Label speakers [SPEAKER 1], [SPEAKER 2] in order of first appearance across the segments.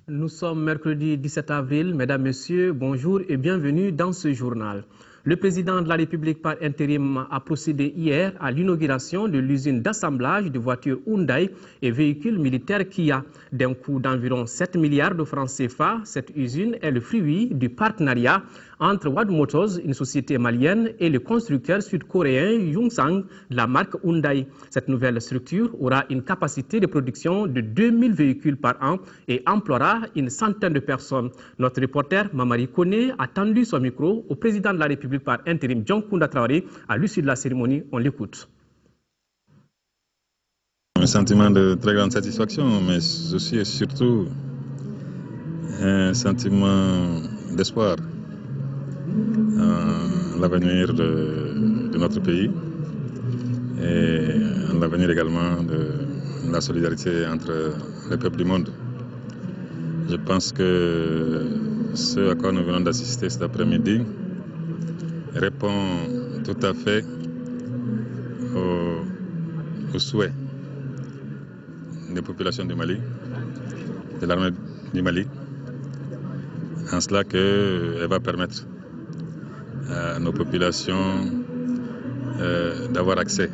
[SPEAKER 1] Nous sommes mercredi 17 avril. Mesdames, Messieurs, bonjour et bienvenue dans ce journal. Le président de la République par intérim a procédé hier à l'inauguration de l'usine d'assemblage de voitures Hyundai et véhicules militaires Kia. D'un coût d'environ 7 milliards de francs CFA, cette usine est le fruit du partenariat entre Wad Motors, une société malienne, et le constructeur sud-coréen Yungsang de la marque Hyundai. Cette nouvelle structure aura une capacité de production de 2000 véhicules par an et emploiera une centaine de personnes. Notre reporter Mamari Kone a tendu son micro au président de la République par intérim John Kounda Traoré à l'issue de la cérémonie. On l'écoute.
[SPEAKER 2] Un sentiment de très grande satisfaction, mais aussi et surtout un sentiment d'espoir en l'avenir de notre pays et en l'avenir également de la solidarité entre les peuples du monde. Je pense que ce à quoi nous venons d'assister cet après-midi répond tout à fait aux souhaits des populations du Mali, de l'armée du Mali, en cela qu'elle va permettre à nos populations d'avoir accès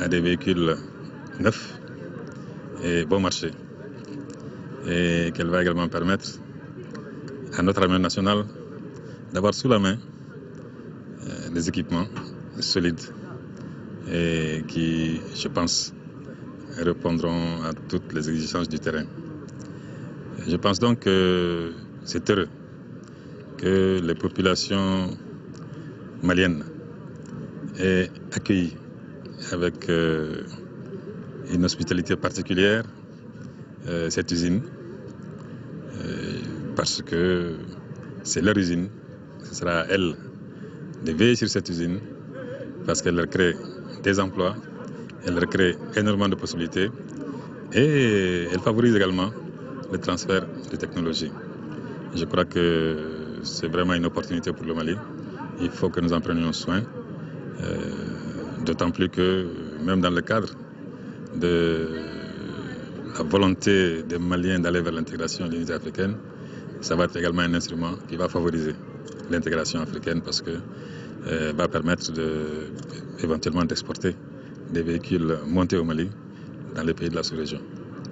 [SPEAKER 2] à des véhicules neufs et bon marché, et qu'elle va également permettre à notre armée nationale d'avoir sous la main des équipements solides et qui, je pense, répondront à toutes les exigences du terrain. Je pense donc que c'est heureux que les populations maliennes aient accueilli avec une hospitalité particulière cette usine, parce que c'est leur usine, ce sera à elle de veiller sur cette usine, parce qu'elle leur crée des emplois, elle leur crée énormément de possibilités et elle favorise également le transfert de technologies. Je crois que c'est vraiment une opportunité pour le Mali. Il faut que nous en prenions soin, d'autant plus que même dans le cadre de la volonté des Maliens d'aller vers l'intégration de l'unité africaine, ça va être également un instrument qui va favoriser l'intégration africaine parce que va permettre éventuellement d'exporter des véhicules montés au Mali dans les pays de la sous-région.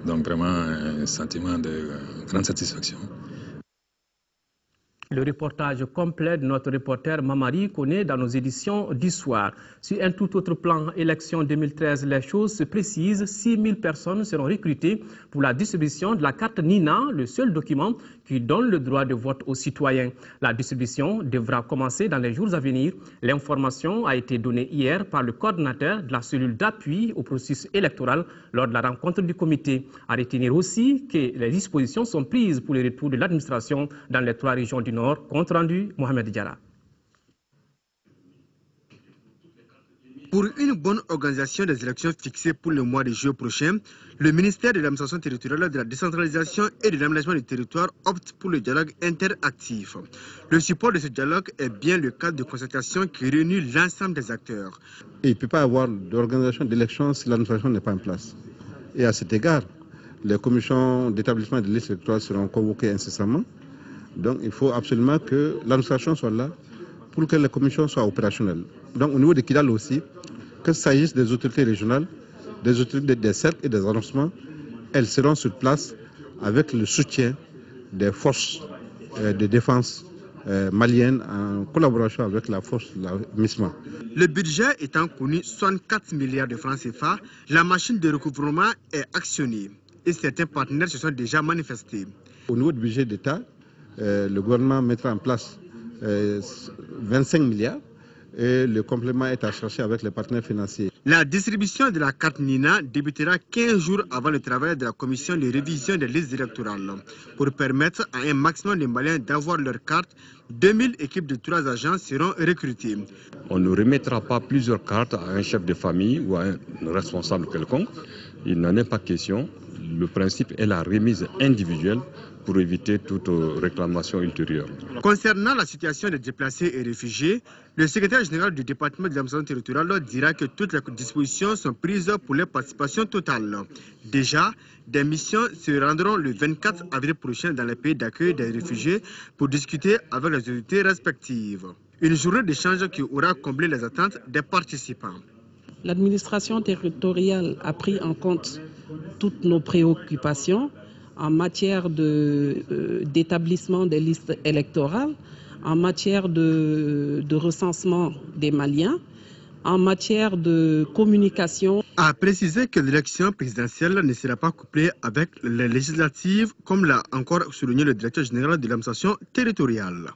[SPEAKER 2] Donc vraiment un sentiment de grande satisfaction.
[SPEAKER 1] Le reportage complet de notre reporter Mamari Kone dans nos éditions du soir. Sur un tout autre plan, élection 2013, les choses se précisent. 6000 personnes seront recrutées pour la distribution de la carte Nina, le seul document qui donne le droit de vote aux citoyens. La distribution devra commencer dans les jours à venir. L'information a été donnée hier par le coordinateur de la cellule d'appui au processus électoral lors de la rencontre du comité. À retenir aussi que les dispositions sont prises pour le retour de l'administration dans les 3 régions du Nord. Compte rendu, Mohamed Diarra.
[SPEAKER 3] Pour une bonne organisation des élections fixées pour le mois de juillet prochain, le ministère de l'administration territoriale, de la décentralisation et de l'aménagement du territoire opte pour le dialogue interactif. Le support de ce dialogue est bien le cadre de concertation qui réunit l'ensemble des acteurs.
[SPEAKER 4] Il ne peut pas y avoir d'organisation d'élections si l'administration n'est pas en place. Et à cet égard, les commissions d'établissement des listes électorales seront convoquées incessamment. Donc il faut absolument que l'administration soit là pour que les commissions soient opérationnelles. Donc au niveau de Kidal aussi, que s'agisse des autorités régionales, des autorités des cercles et des arrondissements, elles seront sur place avec le soutien des forces de défense maliennes en collaboration avec la force de la MISMA.
[SPEAKER 3] Le budget étant connu 64 milliards de francs CFA, la machine de recouvrement est actionnée et certains partenaires se sont déjà manifestés.
[SPEAKER 4] Au niveau du budget d'État, le gouvernement mettra en place 25 milliards et le complément est à chercher avec les partenaires financiers.
[SPEAKER 3] La distribution de la carte Nina débutera 15 jours avant le travail de la commission de révision des listes électorales. Pour permettre à un maximum de Maliens d'avoir leur carte, 2000 équipes de 3 agents seront recrutées.
[SPEAKER 5] On ne remettra pas plusieurs cartes à un chef de famille ou à un responsable quelconque. Il n'en est pas question. le principe est la remise individuelle pour éviter toute réclamation ultérieure.
[SPEAKER 3] Concernant la situation des déplacés et réfugiés, le secrétaire général du département de l'administration territoriale dira que toutes les dispositions sont prises pour leur participation totale. Déjà, des missions se rendront le 24 avril prochain dans les pays d'accueil des réfugiés pour discuter avec les autorités respectives. Une journée d'échange qui aura comblé les attentes des participants.
[SPEAKER 6] L'administration territoriale a pris en compte toutes nos préoccupations en matière d'établissement des listes électorales, en matière de recensement des Maliens, en matière de communication.
[SPEAKER 3] A précisé que l'élection présidentielle ne sera pas couplée avec les législatives, comme l'a encore souligné le directeur général de l'administration territoriale.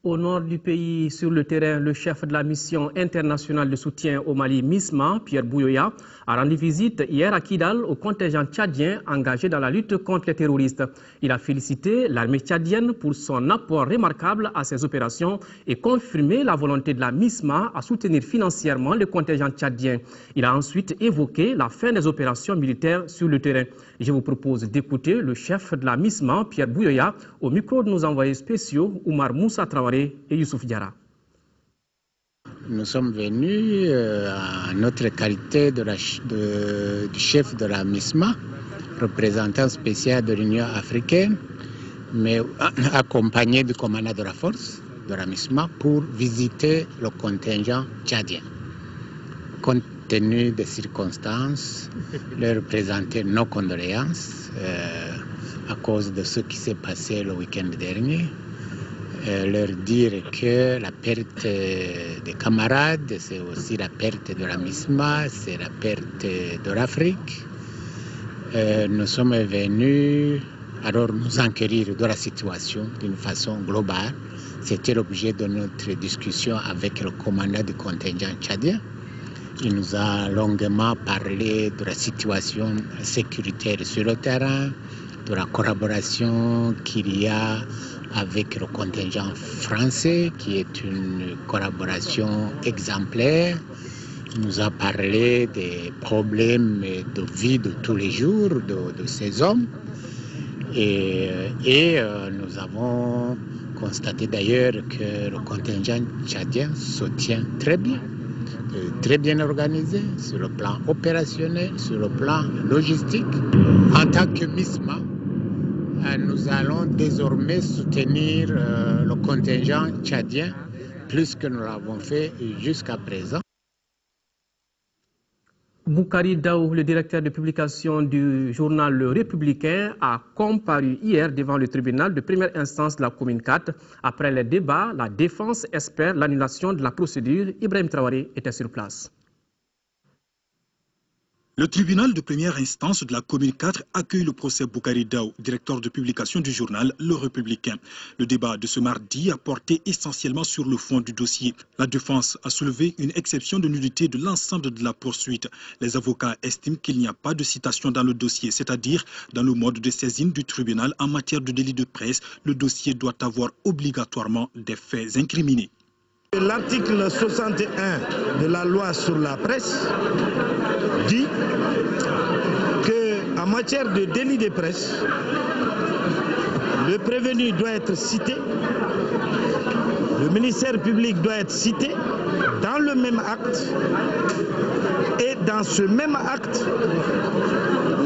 [SPEAKER 1] Au nord du pays, sur le terrain, le chef de la mission internationale de soutien au Mali, MISMA, Pierre Bouyoya, a rendu visite hier à Kidal au contingent tchadien engagé dans la lutte contre les terroristes. Il a félicité l'armée tchadienne pour son apport remarquable à ces opérations et confirmé la volonté de la MISMA à soutenir financièrement le contingent tchadien. Il a ensuite évoqué la fin des opérations militaires sur le terrain. Je vous propose d'écouter le chef de la MISMA, Pierre Bouyoya, au micro de nos envoyés spéciaux, Oumar Moussa Traoré et Youssouf Diarra.
[SPEAKER 7] Nous sommes venus à notre qualité du chef de la MISMA, représentant spécial de l'Union africaine, mais accompagné du commandant de la force de la MISMA pour visiter le contingent tchadien. Compte tenu des circonstances, leur présenter nos condoléances à cause de ce qui s'est passé le week-end dernier. Leur dire que la perte des camarades, c'est aussi la perte de la MISMA, c'est la perte de l'Afrique. Nous sommes venus alors nous enquérir de la situation d'une façon globale. C'était l'objet de notre discussion avec le commandant du contingent tchadien. Il nous a longuement parlé de la situation sécuritaire sur le terrain, de la collaboration qu'il y a avec le contingent français, qui est une collaboration exemplaire. Il nous a parlé des problèmes de vie de tous les jours de ces hommes. Et nous avons constaté d'ailleurs que le contingent tchadien se tient très bien organisé sur le plan opérationnel, sur le plan logistique. En tant que MISMA, nous allons désormais soutenir le contingent tchadien plus que nous l'avons fait jusqu'à présent.
[SPEAKER 1] Boukari Daou, le directeur de publication du journal Le Républicain, a comparu hier devant le tribunal de première instance de la commune 4. Après les débats, la défense espère l'annulation de la procédure. Ibrahim Traoré était sur place.
[SPEAKER 8] Le tribunal de première instance de la commune 4 accueille le procès Boukari Daou, directeur de publication du journal Le Républicain. Le débat de ce mardi a porté essentiellement sur le fond du dossier. La défense a soulevé une exception de nullité de l'ensemble de la poursuite. Les avocats estiment qu'il n'y a pas de citation dans le dossier, c'est-à-dire dans le mode de saisine du tribunal en matière de délit de presse, le dossier doit avoir obligatoirement des faits incriminés.
[SPEAKER 9] L'article 61 de la loi sur la presse dit qu'en matière de délit de presse, le prévenu doit être cité, le ministère public doit être cité dans le même acte et dans ce même acte,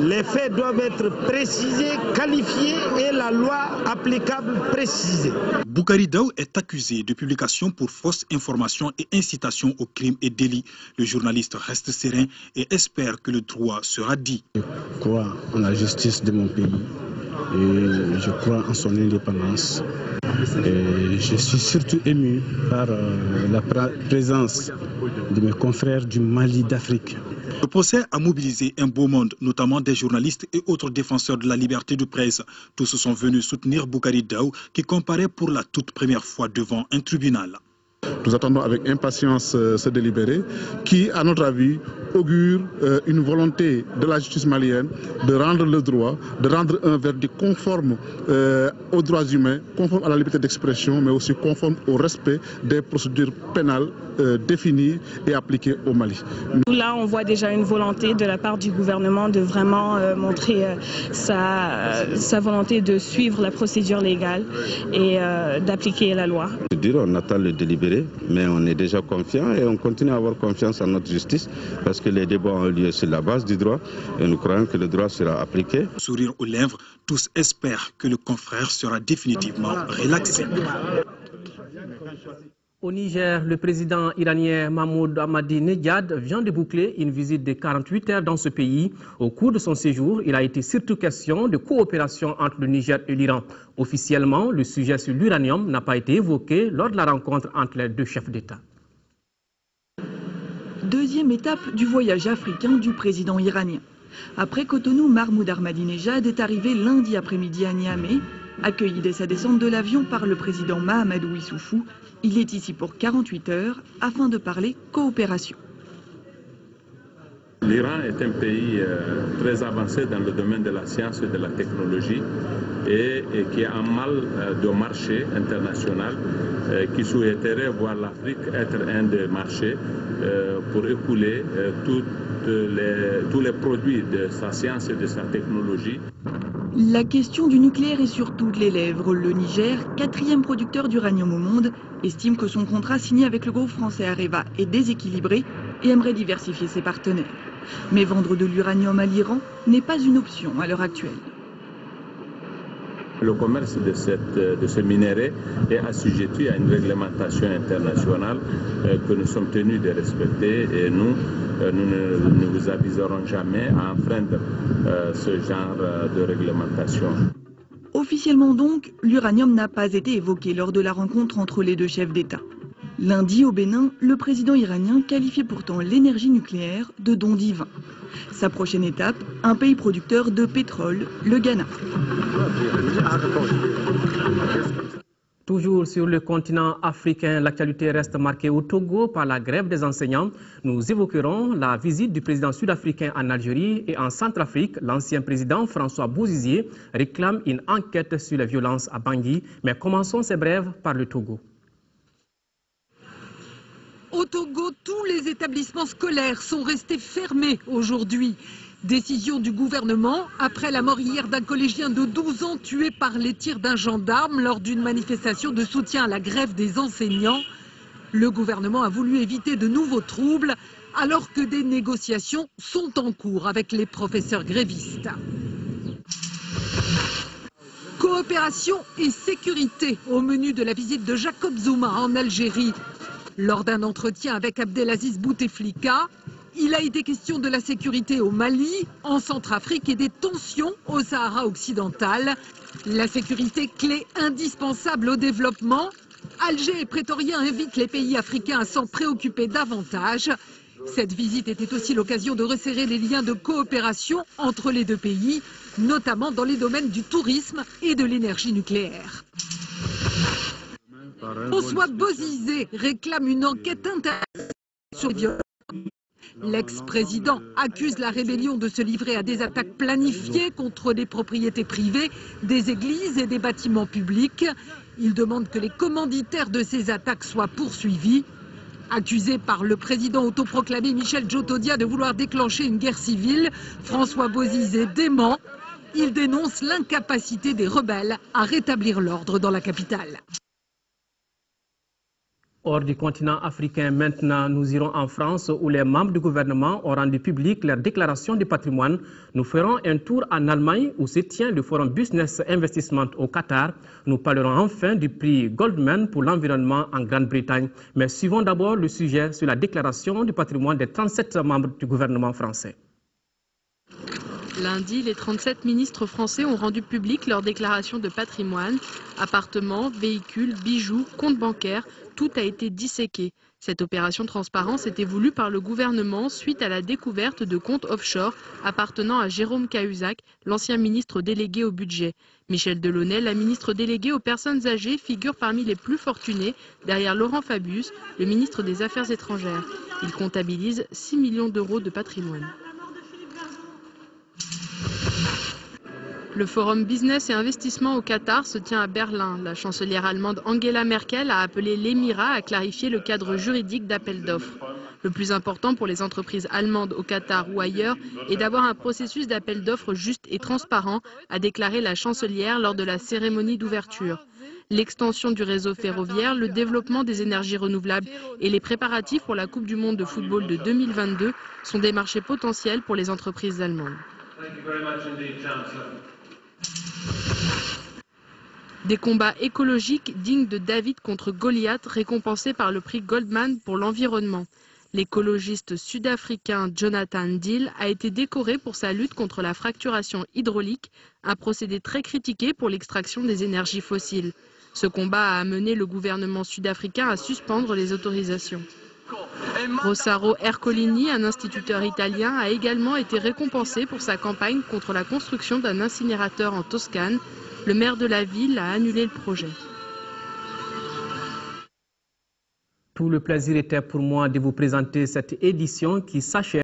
[SPEAKER 9] les faits doivent être précisés, qualifiés et la loi applicable précisée.
[SPEAKER 8] Boukari Daou est accusé de publication pour fausse information et incitation aux crimes et délits. Le journaliste reste serein et espère que le droit sera dit.
[SPEAKER 10] Je crois en la justice de mon pays et je crois en son indépendance. Et je suis surtout ému par la présence de mes confrères du Mali d'Afrique.
[SPEAKER 8] Le procès a mobilisé un beau monde, notamment des journalistes et autres défenseurs de la liberté de presse. Tous sont venus soutenir Boukari Daou qui comparaît pour la toute première fois devant un tribunal.
[SPEAKER 11] Nous attendons avec impatience ce délibéré qui, à notre avis, augure une volonté de la justice malienne de rendre le droit, de rendre un verdict conforme aux droits humains, conforme à la liberté d'expression, mais aussi conforme au respect des procédures pénales définies et appliquées au Mali.
[SPEAKER 12] Là, on voit déjà une volonté de la part du gouvernement de vraiment montrer sa volonté de suivre la procédure légale et d'appliquer la loi.
[SPEAKER 5] On attend le délibéré, mais on est déjà confiant et on continue à avoir confiance en notre justice parce que les débats ont lieu sur la base du droit et nous croyons que le droit sera appliqué.
[SPEAKER 8] Sourire aux lèvres, tous espèrent que le confrère sera définitivement relaxé.
[SPEAKER 1] Au Niger, le président iranien Mahmoud Ahmadinejad vient de boucler une visite de 48 heures dans ce pays. Au cours de son séjour, il a été surtout question de coopération entre le Niger et l'Iran. Officiellement, le sujet sur l'uranium n'a pas été évoqué lors de la rencontre entre les deux chefs d'État.
[SPEAKER 13] Deuxième étape du voyage africain du président iranien. Après Cotonou, Mahmoud Ahmadinejad est arrivé lundi après-midi à Niamey. Accueilli dès sa descente de l'avion par le président Mahamadou Issoufou, il est ici pour 48 heures afin de parler coopération.
[SPEAKER 14] L'Iran est un pays très avancé dans le domaine de la science et de la technologie et qui a un mal de marché international, qui souhaiterait voir l'Afrique être un des marchés pour écouler tous les produits de sa science et de sa technologie.
[SPEAKER 13] La question du nucléaire est sur toutes les lèvres. Le Niger, quatrième producteur d'uranium au monde, estime que son contrat signé avec le groupe français Areva est déséquilibré et aimerait diversifier ses partenaires. Mais vendre de l'uranium à l'Iran n'est pas une option à l'heure actuelle.
[SPEAKER 14] Le commerce de ce minerai est assujetti à une réglementation internationale que nous sommes tenus de respecter et nous ne vous aviserons jamais à enfreindre ce genre de réglementation.
[SPEAKER 13] Officiellement donc, l'uranium n'a pas été évoqué lors de la rencontre entre les deux chefs d'État. Lundi au Bénin, le président iranien qualifiait pourtant l'énergie nucléaire de don divin. Sa prochaine étape, un pays producteur de pétrole, le Ghana.
[SPEAKER 1] Toujours sur le continent africain, l'actualité reste marquée au Togo par la grève des enseignants. Nous évoquerons la visite du président sud-africain en Algérie et en Centrafrique. L'ancien président François Bozizier réclame une enquête sur les violences à Bangui. Mais commençons ces brèves par le Togo.
[SPEAKER 15] Au Togo, tous les établissements scolaires sont restés fermés aujourd'hui. Décision du gouvernement après la mort hier d'un collégien de 12 ans tué par les tirs d'un gendarme lors d'une manifestation de soutien à la grève des enseignants. Le gouvernement a voulu éviter de nouveaux troubles alors que des négociations sont en cours avec les professeurs grévistes. Coopération et sécurité au menu de la visite de Jacob Zuma en Algérie. Lors d'un entretien avec Abdelaziz Bouteflika, il a été question de la sécurité au Mali, en Centrafrique et des tensions au Sahara occidental. La sécurité, clé indispensable au développement. Alger et Pretoria invitent les pays africains à s'en préoccuper davantage. Cette visite était aussi l'occasion de resserrer les liens de coopération entre les deux pays, notamment dans les domaines du tourisme et de l'énergie nucléaire. François Bozizé réclame une enquête internationale sur les violences. L'ex-président accuse la rébellion de se livrer à des attaques planifiées contre des propriétés privées, des églises et des bâtiments publics. Il demande que les commanditaires de ces attaques soient poursuivis. Accusé par le président autoproclamé Michel Djotodia de vouloir déclencher une guerre civile, François Bozizé dément. Il dénonce l'incapacité des rebelles à rétablir l'ordre dans la capitale.
[SPEAKER 1] Hors du continent africain, maintenant, nous irons en France où les membres du gouvernement ont rendu public leur déclaration de patrimoine. Nous ferons un tour en Allemagne où se tient le forum Business Investment au Qatar. Nous parlerons enfin du prix Goldman pour l'environnement en Grande-Bretagne. Mais suivons d'abord le sujet sur la déclaration du patrimoine des 37 membres du gouvernement français.
[SPEAKER 16] Lundi, les 37 ministres français ont rendu public leur déclaration de patrimoine. Appartements, véhicules, bijoux, comptes bancaires, tout a été disséqué. Cette opération transparence était voulue par le gouvernement suite à la découverte de comptes offshore appartenant à Jérôme Cahuzac, l'ancien ministre délégué au budget. Michel Delaunay, la ministre déléguée aux personnes âgées, figure parmi les plus fortunés, derrière Laurent Fabius, le ministre des Affaires étrangères. Il comptabilise 6 millions d'euros de patrimoine. Le forum business et investissement au Qatar se tient à Berlin. La chancelière allemande Angela Merkel a appelé l'Émirat à clarifier le cadre juridique d'appel d'offres. Le plus important pour les entreprises allemandes au Qatar ou ailleurs est d'avoir un processus d'appel d'offres juste et transparent, a déclaré la chancelière lors de la cérémonie d'ouverture. L'extension du réseau ferroviaire, le développement des énergies renouvelables et les préparatifs pour la Coupe du monde de football de 2022 sont des marchés potentiels pour les entreprises allemandes. Des combats écologiques dignes de David contre Goliath, récompensés par le prix Goldman pour l'environnement. L'écologiste sud-africain Jonathan Dill a été décoré pour sa lutte contre la fracturation hydraulique, un procédé très critiqué pour l'extraction des énergies fossiles. Ce combat a amené le gouvernement sud-africain à suspendre les autorisations. Rossaro Ercolini, un instituteur italien, a également été récompensé pour sa campagne contre la construction d'un incinérateur en Toscane. Le maire de la ville a annulé le projet.
[SPEAKER 1] Tout le plaisir était pour moi de vous présenter cette édition qui s'achève.